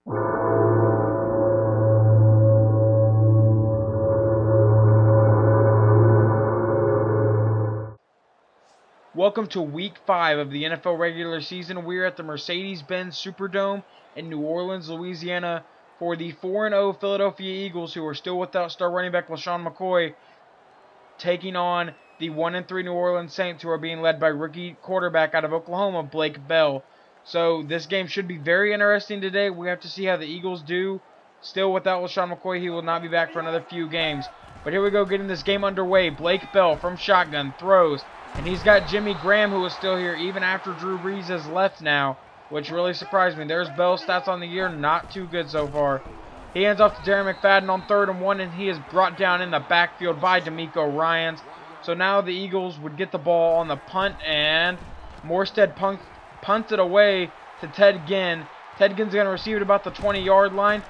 Welcome to Week 5 of the NFL regular season. We're at the Mercedes-Benz Superdome in New Orleans, Louisiana for the 4-0 Philadelphia Eagles, who are still without star running back LaShawn McCoy, taking on the 1-3 New Orleans Saints, who are being led by rookie quarterback out of Oklahoma, Blake Bell. So this game should be very interesting today. We have to see how the Eagles do. Still without LaShawn McCoy, he will not be back for another few games. But here we go, getting this game underway. Blake Bell from shotgun throws. And he's got Jimmy Graham, who is still here even after Drew Brees has left now, which really surprised me. There's Bell's stats on the year, not too good so far. He hands off to Darren McFadden on 3rd and 1, and he is brought down in the backfield by D'Amico Ryans. So now the Eagles would get the ball on the punt, and Morstead punts it away to Ted Ginn. Ted Ginn's going to receive it about the 20-yard line.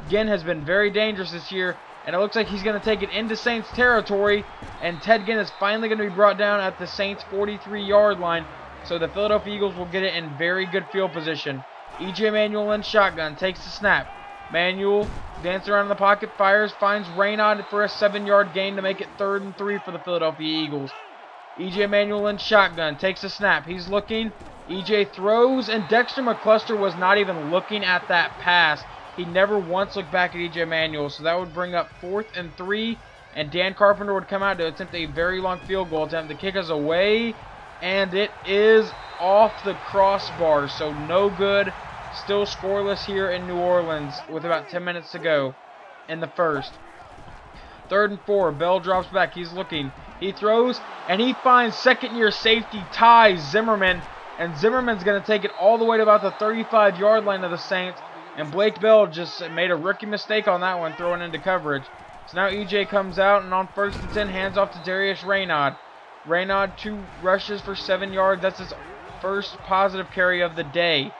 Ginn has been very dangerous this year, and it looks like he's going to take it into Saints territory. And Ted Ginn is finally going to be brought down at the Saints' 43-yard line. So the Philadelphia Eagles will get it in very good field position. E.J. Manuel in shotgun takes the snap. Manuel dances around in the pocket, fires, finds Raynaud for a 7-yard gain to make it 3rd and 3 for the Philadelphia Eagles. E.J. Manuel in shotgun takes the snap. He's looking. E.J. throws, and Dexter McCluster was not even looking at that pass. He never once looked back at E.J. Manuel, so that would bring up 4th and 3, and Dan Carpenter would come out to attempt a very long field goal attempt to kick us away, and it is off the crossbar, so no good. Still scoreless here in New Orleans with about 10 minutes to go in the first. 3rd and 4, Bell drops back, he's looking. He throws, and he finds second-year safety Ty Zimmerman, and Zimmerman's going to take it all the way to about the 35-yard line of the Saints. And Blake Bell just made a rookie mistake on that one, throwing into coverage. So now EJ comes out, and on 1st and 10, hands off to Darius Raynaud. Raynaud, 2 rushes for 7 yards. That's his first positive carry of the day.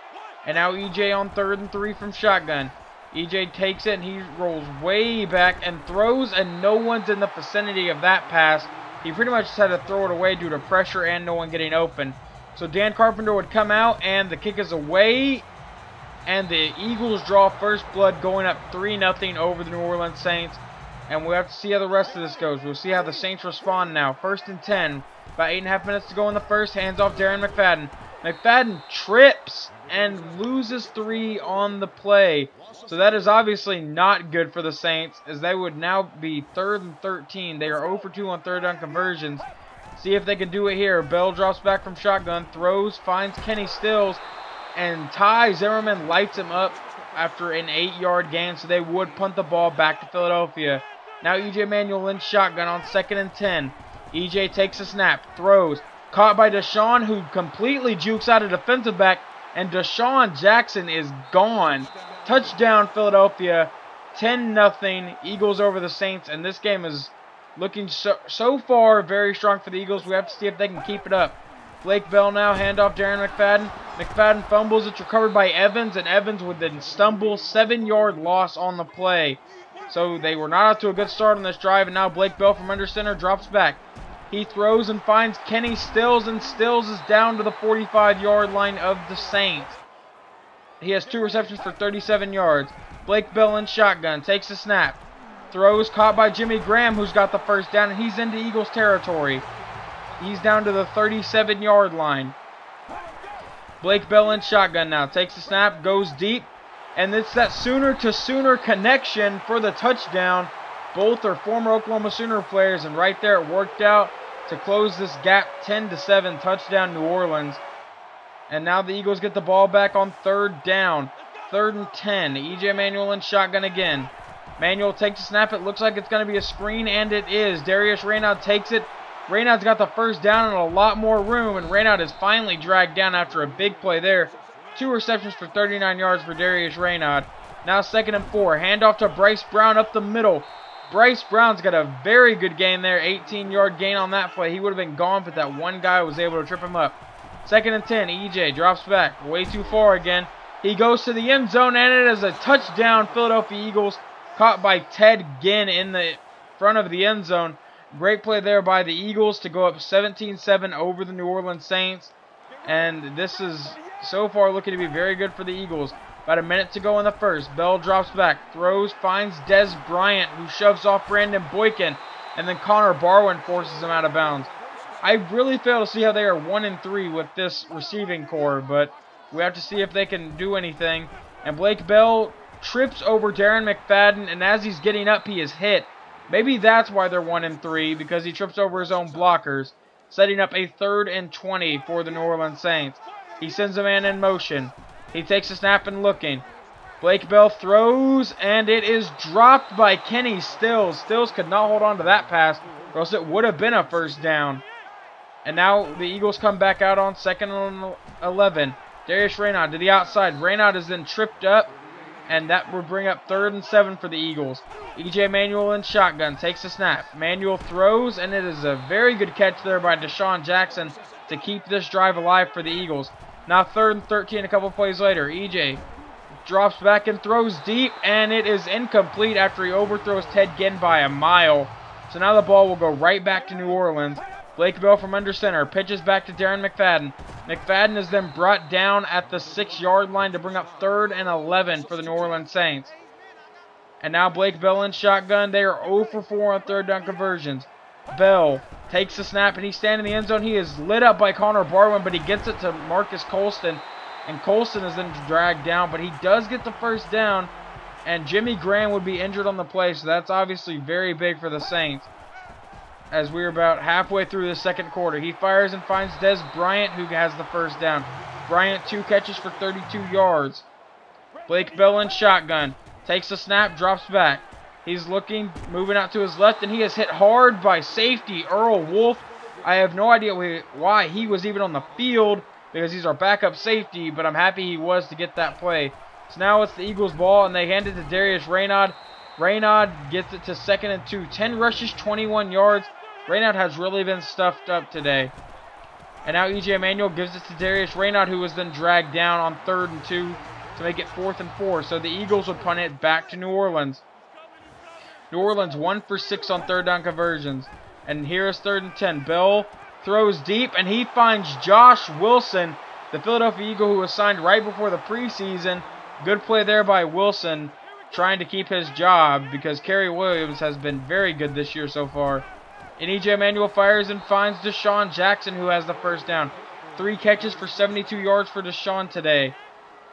And now EJ on 3rd and 3 from shotgun. EJ takes it, and he rolls way back and throws, and no one's in the vicinity of that pass. He pretty much just had to throw it away due to pressure and no one getting open. So Dan Carpenter would come out, and the kick is away. And the Eagles draw first blood, going up 3-0 over the New Orleans Saints. And we'll have to see how the rest of this goes. We'll see how the Saints respond now. 1st and 10. About 8.5 minutes to go in the first. Hands off Darren McFadden. McFadden trips and loses 3 on the play. So that is obviously not good for the Saints, as they would now be 3rd and 13. They are 0 for 2 on 3rd down conversions. See if they can do it here. Bell drops back from shotgun. Throws. Finds Kenny Stills. And Ty Zimmerman lights him up after an 8-yard gain, so they would punt the ball back to Philadelphia. Now E.J. Manuel in shotgun on 2nd and 10. E.J. takes a snap, throws. Caught by Deshaun, who completely jukes out a defensive back, and Deshaun Jackson is gone. Touchdown Philadelphia, 10-0, Eagles over the Saints, and this game is looking so far very strong for the Eagles. We have to see if they can keep it up. Blake Bell now, handoff Darren McFadden. McFadden fumbles, it's recovered by Evans, and Evans would then stumble, 7-yard loss on the play. So they were not off to a good start on this drive, and now Blake Bell from under center drops back. He throws and finds Kenny Stills, and Stills is down to the 45-yard line of the Saints. He has 2 receptions for 37 yards. Blake Bell in shotgun, takes a snap. Throws, caught by Jimmy Graham, who's got the first down, and he's into Eagles territory. He's down to the 37-yard line. Blake Bell in shotgun now. Takes the snap, goes deep. And it's that Sooner-to-Sooner connection for the touchdown. Both are former Oklahoma Sooner players, and right there it worked out to close this gap. 10-7, touchdown New Orleans. And now the Eagles get the ball back on 3rd down. 3rd and 10. E.J. Manuel in shotgun again. Manuel takes a snap. It looks like it's going to be a screen, and it is. Darius Raynaud takes it. Raynaud's got the first down and a lot more room, and Raynaud is finally dragged down after a big play there. 2 receptions for 39 yards for Darius Raynaud. Now 2nd and 4. Handoff to Bryce Brown up the middle. Bryce Brown's got a very good gain there. 18-yard gain on that play. He would have been gone, but that one guy was able to trip him up. 2nd and 10. EJ drops back. Way too far again. He goes to the end zone, and it is a touchdown. Philadelphia Eagles caught by Ted Ginn in the front of the end zone. Great play there by the Eagles to go up 17-7 over the New Orleans Saints. And this is so far looking to be very good for the Eagles. About a minute to go in the first. Bell drops back, throws, finds Des Bryant, who shoves off Brandon Boykin, and then Connor Barwin forces him out of bounds. I really fail to see how they are 1-3 with this receiving core, but we have to see if they can do anything. And Blake Bell trips over Darren McFadden, and as he's getting up, he is hit. Maybe that's why they're 1-3, because he trips over his own blockers, setting up a 3rd and 20 for the New Orleans Saints. He sends a man in motion. He takes a snap and looking. Blake Bell throws, and it is dropped by Kenny Stills. Stills could not hold on to that pass, or else it would have been a first down. And now the Eagles come back out on 2nd and 11. Darius Raynaud to the outside. Raynaud is then tripped up, and that would bring up 3rd and 7 for the Eagles. E.J. Manuel in shotgun takes a snap. Manuel throws, and it is a very good catch there by Deshaun Jackson to keep this drive alive for the Eagles. Now 3rd and 13 a couple plays later. E.J. drops back and throws deep, and it is incomplete after he overthrows Ted Ginn by a mile. So now the ball will go right back to New Orleans. Blake Bell from under center pitches back to Darren McFadden. McFadden is then brought down at the 6-yard line to bring up 3rd and 11 for the New Orleans Saints. And now Blake Bell in shotgun. They are 0 for 4 on 3rd down conversions. Bell takes the snap, and he's standing in the end zone. He is lit up by Connor Barwin, but he gets it to Marcus Colston. And Colston is then dragged down, but he does get the first down. And Jimmy Graham would be injured on the play, so that's obviously very big for the Saints. As we're about halfway through the 2nd quarter, he fires and finds Des Bryant, who has the first down. Bryant 2 catches for 32 yards. Blake Bell in shotgun. Takes the snap, drops back. He's looking, moving out to his left, and he is hit hard by safety Earl Wolf. I have no idea why he was even on the field, because he's our backup safety, but I'm happy he was to get that play. So now it's the Eagles' ball, and they hand it to Darius Raynaud. Raynaud gets it to 2nd and 2. 10 rushes, 21 yards. Raynaud has really been stuffed up today. And now E.J. Manuel gives it to Darius Raynaud, who was then dragged down on 3rd and 2 to make it 4th and 4. So the Eagles would punt it back to New Orleans. New Orleans 1 for 6 on 3rd down conversions. And here is 3rd and 10. Bell throws deep, and he finds Josh Wilson, the Philadelphia Eagle who was signed right before the preseason. Good play there by Wilson, trying to keep his job, because Kerry Williams has been very good this year so far. And E.J. Manuel fires and finds Deshaun Jackson, who has the first down. 3 catches for 72 yards for Deshaun today.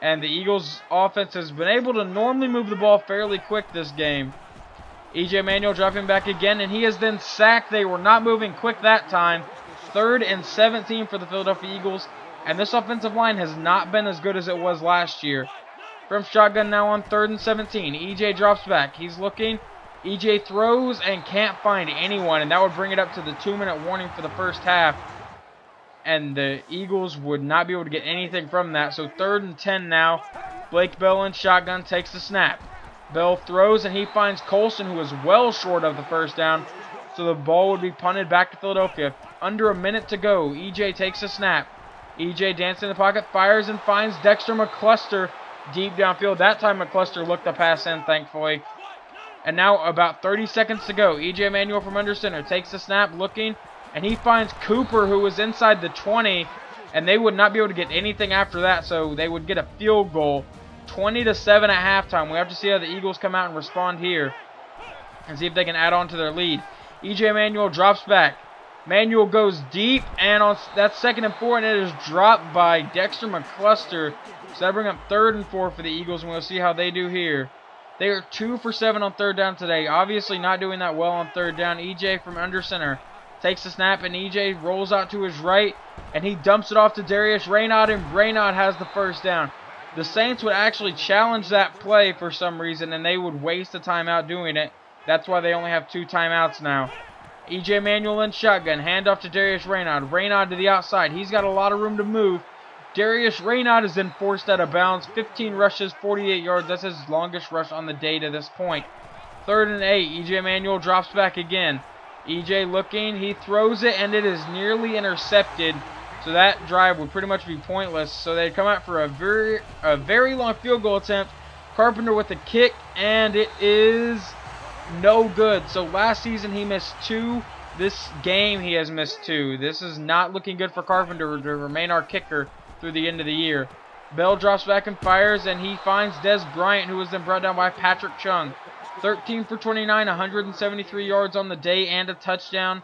And the Eagles' offense has been able to normally move the ball fairly quick this game. E.J. Manuel dropping back again, and he is then sacked. They were not moving quick that time. 3rd and 17 for the Philadelphia Eagles. And this offensive line has not been as good as it was last year. From shotgun now on 3rd and 17. E.J. drops back. He's looking. E.J. throws and can't find anyone. And that would bring it up to the 2-minute warning for the first half. And the Eagles would not be able to get anything from that. So 3rd and 10 now. Blake Bell in shotgun takes the snap. Bell throws, and he finds Colston, who is well short of the first down. So the ball would be punted back to Philadelphia. Under a minute to go. E.J. takes a snap. E.J. dances in the pocket, fires and finds Dexter McCluster deep downfield. That time McCluster looked the pass in, thankfully. And now about 30 seconds to go. E.J. Manuel from under center takes the snap, looking, and he finds Cooper, who was inside the 20, and they would not be able to get anything after that, so they would get a field goal. 20-7 at halftime. We have to see how the Eagles come out and respond here and see if they can add on to their lead. E.J. Manuel drops back. Manuel goes deep, and on that's 2nd and 4, and it is dropped by Dexter McCluster. So that brings up 3rd and 4 for the Eagles, and we'll see how they do here. They are 2 for 7 on 3rd down today. Obviously not doing that well on 3rd down. E.J. from under center takes the snap, and E.J. rolls out to his right, and he dumps it off to Darius Raynaud, and Raynaud has the first down. The Saints would actually challenge that play for some reason, and they would waste a timeout doing it. That's why they only have 2 timeouts now. E.J. Manuel in shotgun. Handoff to Darius Raynaud. Raynaud to the outside. He's got a lot of room to move. Darius Raynaud is then forced out of bounds. 15 rushes, 48 yards. That's his longest rush on the day to this point. 3rd and 8. E.J. Manuel drops back again. E.J. looking. He throws it, and it is nearly intercepted. So that drive would pretty much be pointless. So they'd come out for a very long field goal attempt. Carpenter with the kick, and it is no good. So last season he missed 2. This game he has missed 2. This is not looking good for Carpenter to remain our kicker through the end of the year. Bell drops back and fires, and he finds Des Bryant, who was then brought down by Patrick Chung. 13 for 29, 173 yards on the day and a touchdown,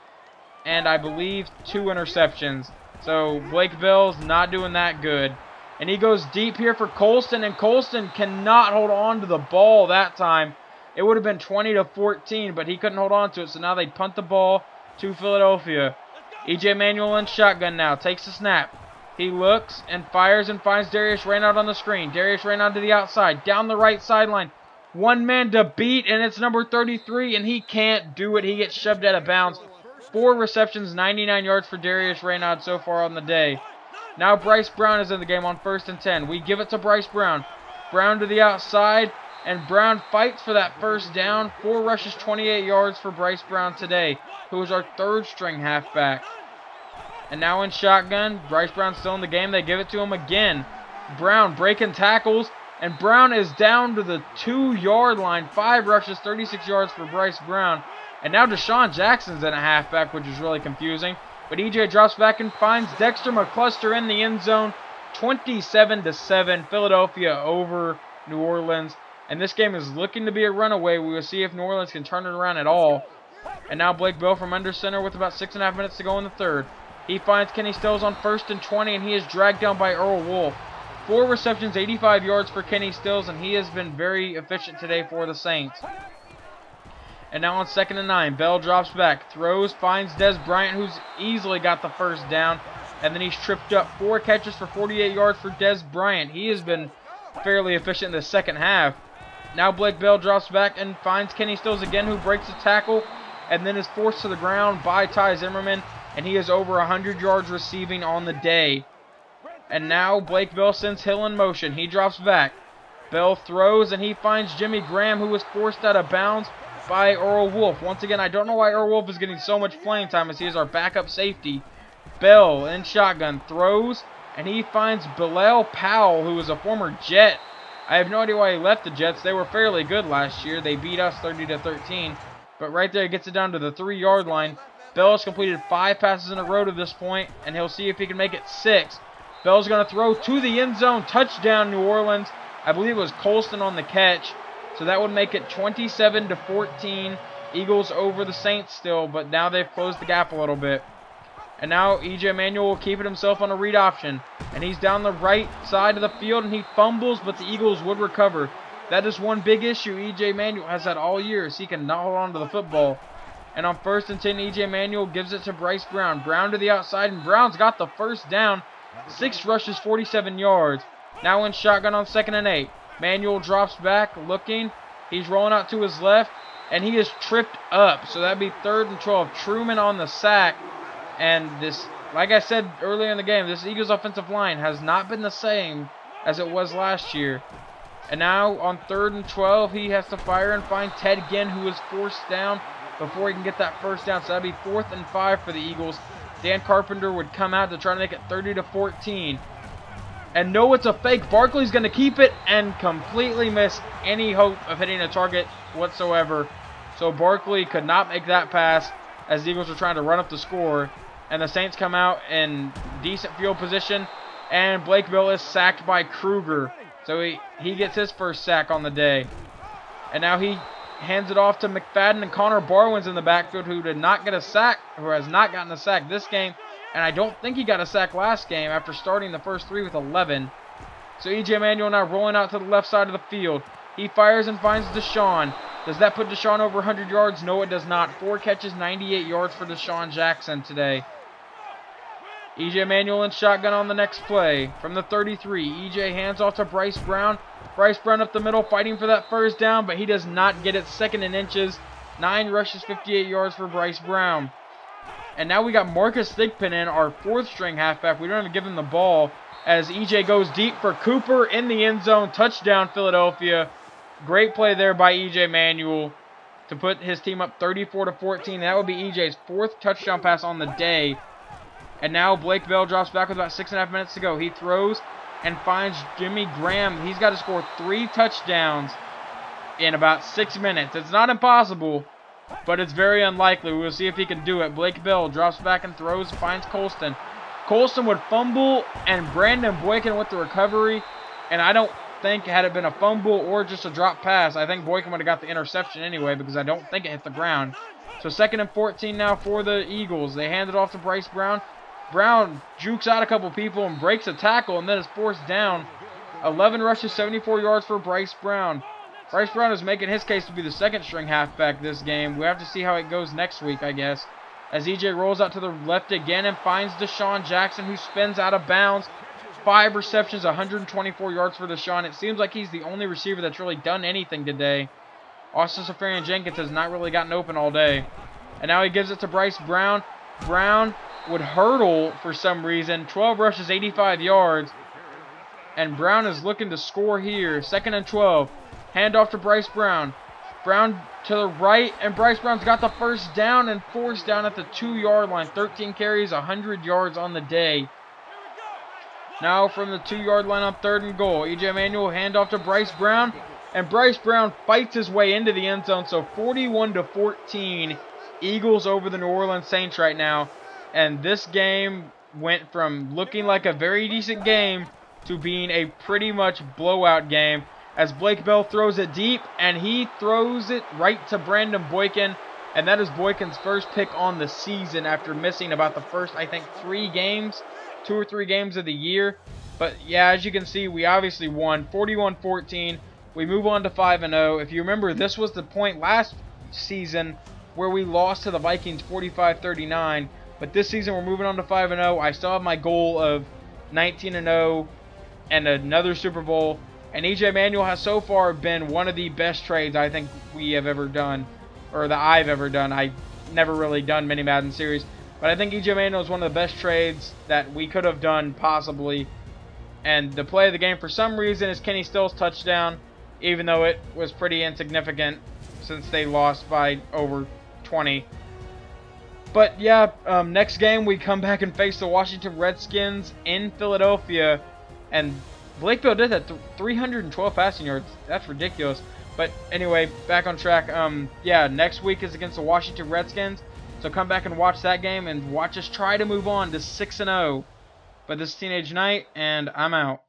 and I believe 2 interceptions. So Blake Bell's not doing that good. And he goes deep here for Colston, and Colston cannot hold on to the ball that time. It would have been 20-14, but he couldn't hold on to it, so now they punt the ball to Philadelphia. E.J. Manuel in shotgun now, takes the snap. He looks and fires and finds Darius Raynaud on the screen. Darius Raynaud to the outside, down the right sideline. One man to beat, and it's number 33, and he can't do it. He gets shoved out of bounds. 4 receptions, 99 yards for Darius Raynaud so far on the day. Now Bryce Brown is in the game on 1st and 10. We give it to Bryce Brown. Brown to the outside, and Brown fights for that first down. 4 rushes, 28 yards for Bryce Brown today, who is our 3rd string halfback. And now in shotgun, Bryce Brown's still in the game. They give it to him again. Brown breaking tackles, and Brown is down to the 2-yard line. 5 rushes, 36 yards for Bryce Brown. And now Deshaun Jackson's in a halfback, which is really confusing. But EJ drops back and finds Dexter McCluster in the end zone. 27-7, Philadelphia over New Orleans. And this game is looking to be a runaway. We will see if New Orleans can turn it around at all. And now Blake Bell from under center with about 6.5 minutes to go in the 3rd. He finds Kenny Stills on 1st and 20, and he is dragged down by Earl Wolf. 4 receptions, 85 yards for Kenny Stills, and he has been very efficient today for the Saints. And now on 2nd and 9, Bell drops back, throws, finds Des Bryant, who's easily got the first down, and then he's tripped up. 4 catches for 48 yards for Des Bryant. He has been fairly efficient in the second half. Now Blake Bell drops back and finds Kenny Stills again, who breaks the tackle, and then is forced to the ground by Ty Zimmerman, and he is over 100 yards receiving on the day. And now Blake Bell sends Hill in motion. He drops back. Bell throws, and he finds Jimmy Graham, who was forced out of bounds by Earl Wolf. Once again, I don't know why Earl Wolf is getting so much playing time, as he is our backup safety. Bell in shotgun throws, and he finds Bilal Powell, who is a former Jet. I have no idea why he left the Jets. They were fairly good last year. They beat us 30-13. But right there, he gets it down to the 3-yard line. Bell has completed 5 passes in a row to this point, and he'll see if he can make it 6. Bell's going to throw to the end zone. Touchdown, New Orleans. I believe it was Colston on the catch. So that would make it 27-14. Eagles over the Saints still, but now they've closed the gap a little bit. And now E.J. Manuel will keep it himself on a read option. And he's down the right side of the field, and he fumbles, but the Eagles would recover. That is one big issue E.J. Manuel has had all year, is he can not hold on to the football. And on 1st and 10, E.J. Manuel gives it to Bryce Brown. Brown to the outside, and Brown's got the first down. 6 rushes, 47 yards. Now in shotgun on 2nd and 8. Manuel drops back, looking. He's rolling out to his left, and he is tripped up. So that'd be 3rd and 12. Truman on the sack. And this, like I said earlier in the game, this Eagles offensive line has not been the same as it was last year. And now on 3rd and 12, he has to fire and find Ted Ginn, who is forced down before he can get that first down. So that'd be 4th and 5 for the Eagles. Dan Carpenter would come out to try to make it 30-14. And no, it's a fake. Barkley's going to keep it and completely miss any hope of hitting a target whatsoever. So Barkley could not make that pass as the Eagles are trying to run up the score. And the Saints come out in decent field position. And Blake Bell is sacked by Kruger. So he gets his first sack on the day. And now he hands it off to McFadden, and Connor Barwin's in the backfield, who did not get a sack, who has not gotten a sack this game. And I don't think he got a sack last game after starting the first 3 with 11. So E.J. Manuel now rolling out to the left side of the field. He fires and finds Deshaun. Does that put Deshaun over 100 yards? No, it does not. 4 catches, 98 yards for Deshaun Jackson today. E.J. Manuel in shotgun on the next play. From the 33, E.J. hands off to Bryce Brown. Bryce Brown up the middle fighting for that first down, but he does not get it. 2nd and inches. 9 rushes, 58 yards for Bryce Brown. And now we got Marcus Thigpen in, our 4th string halfback. We don't even give him the ball as E.J. goes deep for Cooper in the end zone. Touchdown, Philadelphia. Great play there by E.J. Manuel to put his team up 34-14. That would be E.J.'s 4th touchdown pass on the day. And now Blake Bell drops back with about 6.5 minutes to go. He throws and finds Jimmy Graham. He's got to score 3 touchdowns in about 6 minutes. It's not impossible, but it's very unlikely. We'll see if he can do it. Blake Bell drops back and throws, finds Colston. Colston would fumble, and Brandon Boykin with the recovery. And I don't think, had it been a fumble or just a drop pass, I think Boykin would have got the interception anyway, because I don't think it hit the ground. So 2nd and 14 now for the Eagles. They hand it off to Bryce Brown. Brown jukes out a couple people and breaks a tackle, and then is forced down. 11 rushes, 74 yards for Bryce Brown. Bryce Brown is making his case to be the 2nd-string halfback this game. We have to see how it goes next week, I guess. As EJ rolls out to the left again and finds Deshaun Jackson, who spins out of bounds. 5 receptions, 124 yards for Deshaun. It seems like he's the only receiver that's really done anything today. Austin Safarian-Jenkins has not really gotten open all day. And now he gives it to Bryce Brown. Brown would hurdle for some reason. 12 rushes, 85 yards. And Brown is looking to score here. 2nd and 12. Hand off to Bryce Brown. Brown to the right, and Bryce Brown's got the first down and forced down at the 2-yard line. 13 carries, 100 yards on the day. Now from the 2-yard line on 3rd and goal. EJ Manuel hand off to Bryce Brown, and Bryce Brown fights his way into the end zone. So 41-14, Eagles over the New Orleans Saints right now. And this game went from looking like a very decent game to being a pretty much blowout game, as Blake Bell throws it deep, and he throws it right to Brandon Boykin, and that is Boykin's first pick on the season after missing about the first, I think, 3 games, 2 or 3 games of the year. But yeah, as you can see, we obviously won 41-14. We move on to 5-0. If you remember, this was the point last season where we lost to the Vikings 45-39, but this season we're moving on to 5-0. I still have my goal of 19-0 and another Super Bowl. And EJ Manuel has so far been one of the best trades I think we have ever done, or that I've ever done. I've never really done many Madden series, but I think EJ Manuel is one of the best trades that we could have done possibly. And the play of the game for some reason is Kenny Stills' touchdown, even though it was pretty insignificant since they lost by over 20. But yeah, next game we come back and face the Washington Redskins in Philadelphia, and Blake Bell did that 312 passing yards. That's ridiculous. But anyway, back on track. Yeah, next week is against the Washington Redskins. So come back and watch that game and watch us try to move on to 6-0. But this is Teenage Knight, and I'm out.